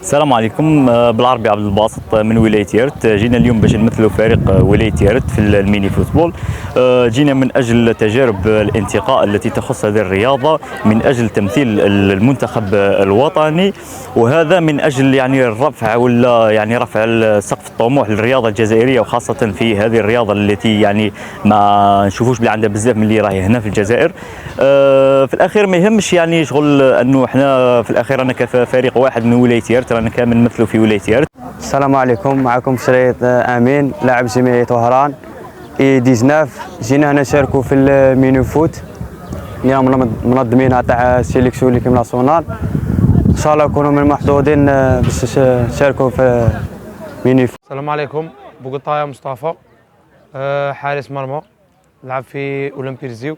السلام عليكم. بالعربي عبد الباسط من ولاية يارت. جينا اليوم باش نمثلوا فريق ولاية يارت في الميني فوتبول. جينا من أجل تجارب الانتقاء التي تخص هذه الرياضة، من أجل تمثيل المنتخب الوطني، وهذا من أجل يعني الرفع ولا يعني رفع سقف الطموح للرياضة الجزائرية، وخاصة في هذه الرياضة التي يعني ما نشوفوش بلي عندها بزاف من اللي راهي هنا في الجزائر. في الأخير ما يهمش يعني شغل أنه احنا في الأخير أنا كفريق واحد من ولاية يارت رانا كامل نمثلوا في ولاية يارت. السلام عليكم، معكم شريط امين لاعب جمعيه وهران اي 19. جينا هنا نشاركوا في الميني فوت، منظمينها تاع السيليكسيون ليكيب ناسيونال. ان شاء الله نكونوا من المحظوظين باش نشاركوا في ميني فوت. السلام عليكم، بوقطايا مصطفى، حارس مرمى، لعب في اولمبي الزيو.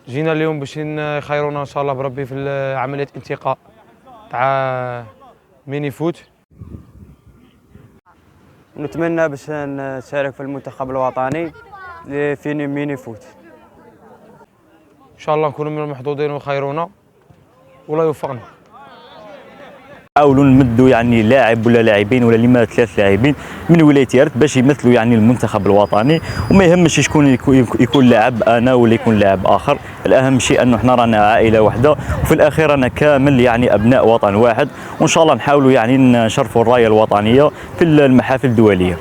جينا اليوم باش يخيرونا ان شاء الله بربي في عمليه انتقاء تاع ميني فوت. نتمنى باش نشارك في المنتخب الوطني في ميني فوت. ان شاء الله نكونوا من المحظوظين ويخيرونا ولا يوفقنا. نحاولوا نمدوا يعني لاعب ولا لاعبين ولا لما 3 لاعبين من ولايه يارت باش يمثلوا يعني المنتخب الوطني، وما يهمش شكون يكون لاعب انا ولا يكون لاعب اخر. الاهم شيء انه احنا رانا عائله واحده، وفي الاخير رانا كامل يعني ابناء وطن واحد، وان شاء الله نحاولوا يعني نشرفوا الرايه الوطنيه في المحافل الدوليه.